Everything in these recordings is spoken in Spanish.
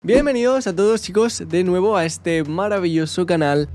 Bienvenidos a todos, chicos, de nuevo a este maravilloso canal.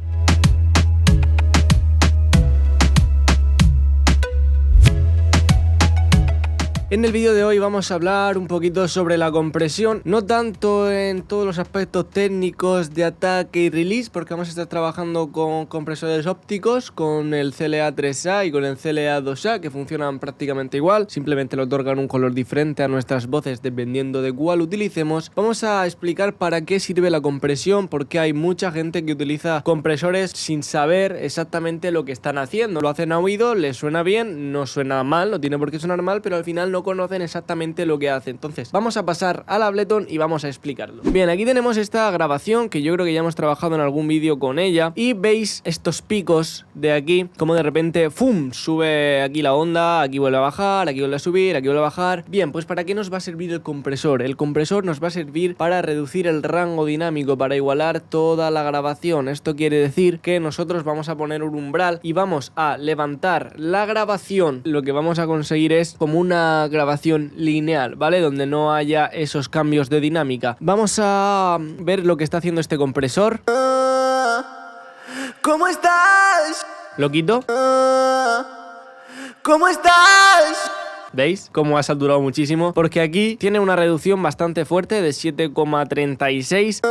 En el vídeo de hoy vamos a hablar un poquito sobre la compresión, no tanto en todos los aspectos técnicos de ataque y release, porque vamos a estar trabajando con compresores ópticos, con el CLA 3A y con el CLA 2A, que funcionan prácticamente igual, simplemente le otorgan un color diferente a nuestras voces dependiendo de cuál utilicemos. Vamos a explicar para qué sirve la compresión, porque hay mucha gente que utiliza compresores sin saber exactamente lo que están haciendo. Lo hacen a oído, les suena bien, no suena mal, no tiene por qué sonar mal, pero al final no conocen exactamente lo que hace. Entonces vamos a pasar al Ableton y vamos a explicarlo. Bien, aquí tenemos esta grabación que yo creo que ya hemos trabajado en algún vídeo con ella y veis estos picos de aquí, como de repente ¡fum! Sube aquí la onda, aquí vuelve a bajar, aquí vuelve a subir, aquí vuelve a bajar. Bien, pues ¿para qué nos va a servir el compresor? El compresor nos va a servir para reducir el rango dinámico, para igualar toda la grabación. Esto quiere decir que nosotros vamos a poner un umbral y vamos a levantar la grabación. Lo que vamos a conseguir es como una grabación lineal, ¿vale? Donde no haya esos cambios de dinámica. Vamos a ver lo que está haciendo este compresor. ¿Cómo estás? Lo quito. ¿Cómo estás? ¿Veis? Cómo ha saturado muchísimo. Porque aquí tiene una reducción bastante fuerte de 7,36.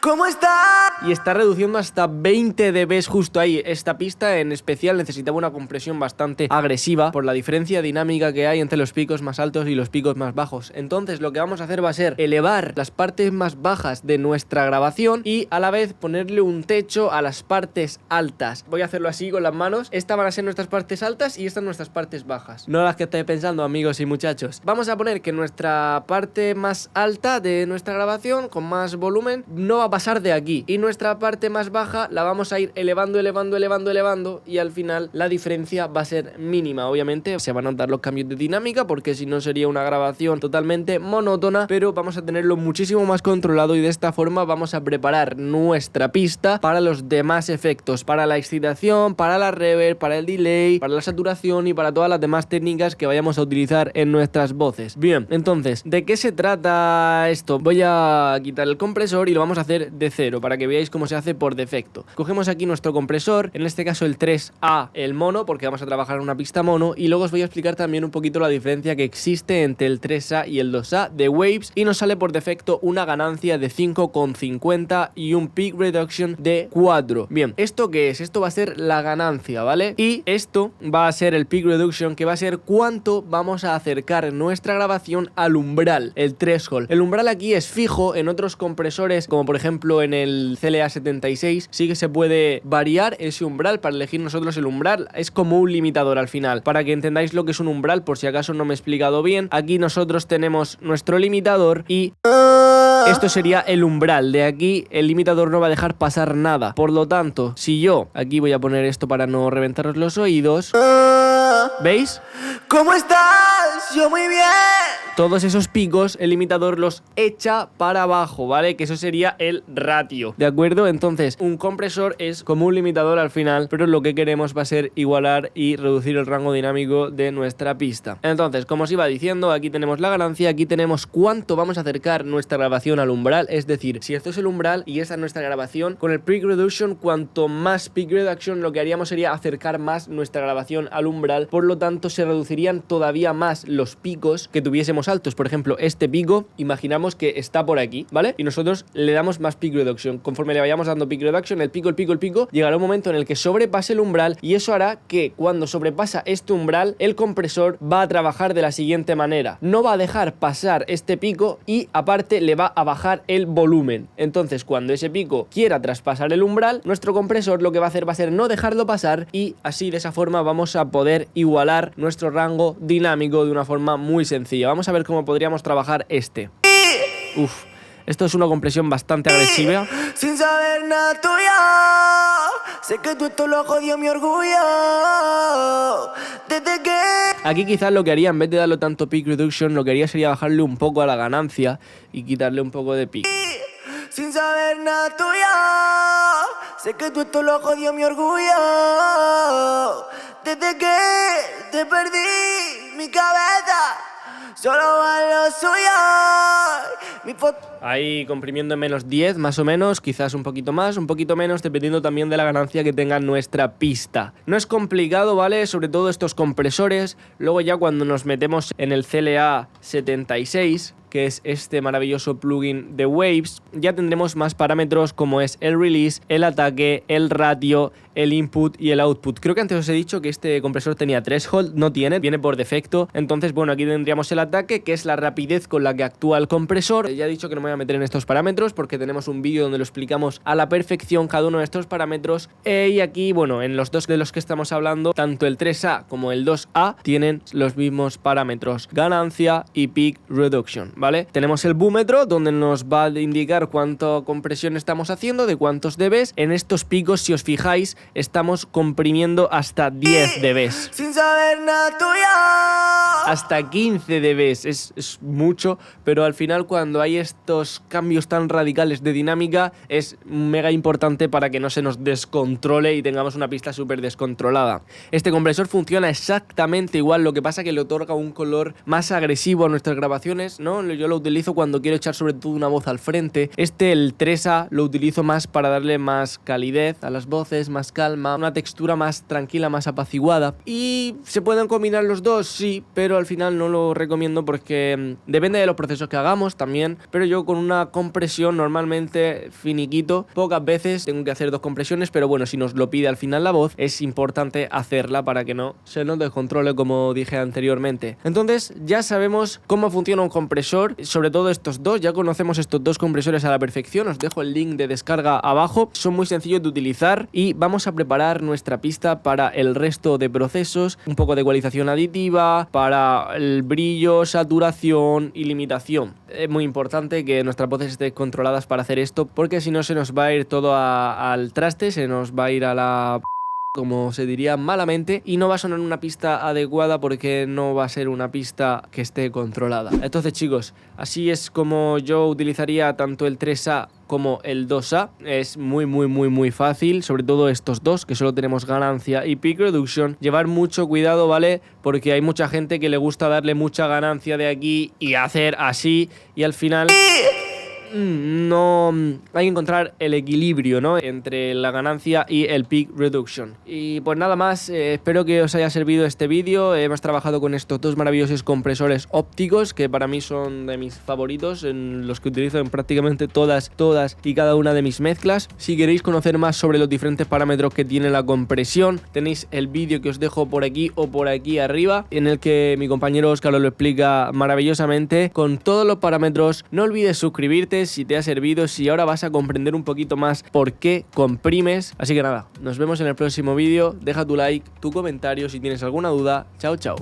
¿Cómo estás? Y está reduciendo hasta 20 dB justo ahí. Esta pista en especial necesitaba una compresión bastante agresiva por la diferencia dinámica que hay entre los picos más altos y los picos más bajos. Entonces lo que vamos a hacer va a ser elevar las partes más bajas de nuestra grabación y a la vez ponerle un techo a las partes altas. Voy a hacerlo así con las manos. Estas van a ser nuestras partes altas y estas nuestras partes bajas. No las que estáis pensando, amigos y muchachos. Vamos a poner que nuestra parte más alta de nuestra grabación, con más volumen, no va a pasar de aquí. Y nuestra parte más baja la vamos a ir elevando y al final la diferencia va a ser mínima. Obviamente se van a notar los cambios de dinámica porque si no sería una grabación totalmente monótona, pero vamos a tenerlo muchísimo más controlado y de esta forma vamos a preparar nuestra pista para los demás efectos, para la excitación, para la reverb, para el delay, para la saturación y para todas las demás técnicas que vayamos a utilizar en nuestras voces. Bien, entonces, ¿de qué se trata esto? Voy a quitar el compresor y lo vamos a hacer de cero para que veáis cómo se hace por defecto. Cogemos aquí nuestro compresor, en este caso el 3A, el mono, porque vamos a trabajar en una pista mono, y luego os voy a explicar también un poquito la diferencia que existe entre el 3A y el 2A de Waves, y nos sale por defecto una ganancia de 5,50 y un peak reduction de 4. Bien, ¿esto qué es? Esto va a ser la ganancia, ¿vale? Y esto va a ser el peak reduction, que va a ser cuánto vamos a acercar nuestra grabación al umbral, el threshold. El umbral aquí es fijo, en otros compresores, como por ejemplo en el CLA 76, sí que se puede variar ese umbral para elegir nosotros el umbral. Es como un limitador al final. Para que entendáis lo que es un umbral, por si acaso no me he explicado bien, aquí nosotros tenemos nuestro limitador y esto sería el umbral. De aquí el limitador no va a dejar pasar nada. Por lo tanto, si yo, aquí voy a poner esto para no reventaros los oídos, ¿veis? ¿Cómo estás? Yo muy bien. Todos esos picos el limitador los echa para abajo, ¿vale? Que eso sería el ratio, ¿de acuerdo? Entonces un compresor es como un limitador al final, pero lo que queremos va a ser igualar y reducir el rango dinámico de nuestra pista. Entonces, como os iba diciendo, aquí tenemos la ganancia, aquí tenemos cuánto vamos a acercar nuestra grabación al umbral, es decir, si esto es el umbral y esta es nuestra grabación, con el peak reduction, cuanto más peak reduction, lo que haríamos sería acercar más nuestra grabación al umbral, por lo tanto se reducirían todavía más los picos que tuviésemos altos. Por ejemplo, este pico, imaginamos que está por aquí, ¿vale? Y nosotros le damos más peak reduction. Conforme le vayamos dando peak reduction, el pico, llegará un momento en el que sobrepase el umbral y eso hará que cuando sobrepasa este umbral, el compresor va a trabajar de la siguiente manera. No va a dejar pasar este pico y aparte le va a bajar el volumen. Entonces, cuando ese pico quiera traspasar el umbral, nuestro compresor lo que va a hacer va a ser no dejarlo pasar y así de esa forma vamos a poder igualar nuestro rango dinámico de una forma muy sencilla. Vamos a ver cómo podríamos trabajar este. Uf, esto es una compresión bastante agresiva. Sin saber nada tuyo, sé que tú esto lo jodió mi orgullo. Desde que aquí quizás lo que haría, en vez de darle tanto peak reduction, lo que haría sería bajarle un poco a la ganancia y quitarle un poco de peak. sin saber nada tuyo, sé que tú esto lo jodió mi orgullo. Desde que te perdí mi cabeza, solo va lo suyo. Mi foto. Ahí comprimiendo en menos 10 más o menos, quizás un poquito más, un poquito menos, dependiendo también de la ganancia que tenga nuestra pista. No es complicado, ¿vale? Sobre todo estos compresores. Luego ya cuando nos metemos en el CLA 76, que es este maravilloso plugin de Waves, ya tendremos más parámetros como es el release, el ataque, el ratio, el input y el output. Creo que antes os he dicho que este compresor tenía threshold, no tiene, viene por defecto. Entonces, bueno, aquí tendríamos el ataque, que es la rapidez con la que actúa el compresor. Ya he dicho que no me voy a meter en estos parámetros porque tenemos un vídeo donde lo explicamos a la perfección cada uno de estos parámetros. Y aquí, bueno, en los dos de los que estamos hablando, tanto el 3A como el 2A tienen los mismos parámetros, ganancia y peak reduction, ¿vale? Tenemos el búmetro, donde nos va a indicar cuánta compresión estamos haciendo, de cuántos dBs. En estos picos, si os fijáis, estamos comprimiendo hasta 10 dBs. Sin saber nada tuyo. Hasta 15 dBs, es mucho, pero al final cuando hay estos cambios tan radicales de dinámica es mega importante para que no se nos descontrole y tengamos una pista súper descontrolada. Este compresor funciona exactamente igual, lo que pasa que le otorga un color más agresivo a nuestras grabaciones, ¿no? Yo lo utilizo cuando quiero echar sobre todo una voz al frente. El 3A, lo utilizo más para darle más calidez a las voces, más calma, una textura más tranquila, más apaciguada. ¿Y se pueden combinar los dos? Sí, pero al final no lo recomiendo porque depende de los procesos que hagamos también, pero yo con una compresión normalmente finiquito, pocas veces tengo que hacer dos compresiones, pero bueno, si nos lo pide al final la voz, es importante hacerla para que no se nos descontrole, como dije anteriormente. Entonces ya sabemos cómo funciona un compresor, sobre todo estos dos, ya conocemos estos dos compresores a la perfección. Os dejo el link de descarga abajo, son muy sencillos de utilizar y vamos a preparar nuestra pista para el resto de procesos, un poco de ecualización aditiva, para el brillo, saturación y limitación. Es muy importante que nuestras voces estén controladas para hacer esto, porque si no se nos va a ir todo al traste, se nos va a ir a la... como se diría malamente, y no va a sonar una pista adecuada porque no va a ser una pista que esté controlada. Entonces, chicos, así es como yo utilizaría tanto el 3A como el 2A. Es muy fácil, sobre todo estos dos, que solo tenemos ganancia y peak reduction. Llevar mucho cuidado, ¿vale? Porque hay mucha gente que le gusta darle mucha ganancia de aquí y hacer así, y al final... no hay que encontrar el equilibrio, ¿no?, entre la ganancia y el peak reduction. Y pues nada más, espero que os haya servido este vídeo. Hemos trabajado con estos dos maravillosos compresores ópticos que para mí son de mis favoritos, en los que utilizo en prácticamente todas y cada una de mis mezclas. Si queréis conocer más sobre los diferentes parámetros que tiene la compresión, tenéis el vídeo que os dejo por aquí o por aquí arriba, en el que mi compañero Óscar os lo explica maravillosamente con todos los parámetros. No olvides suscribirte si te ha servido, si ahora vas a comprender un poquito más por qué comprimes. Así que nada, nos vemos en el próximo vídeo. Deja tu like, tu comentario si tienes alguna duda. Chao, chao.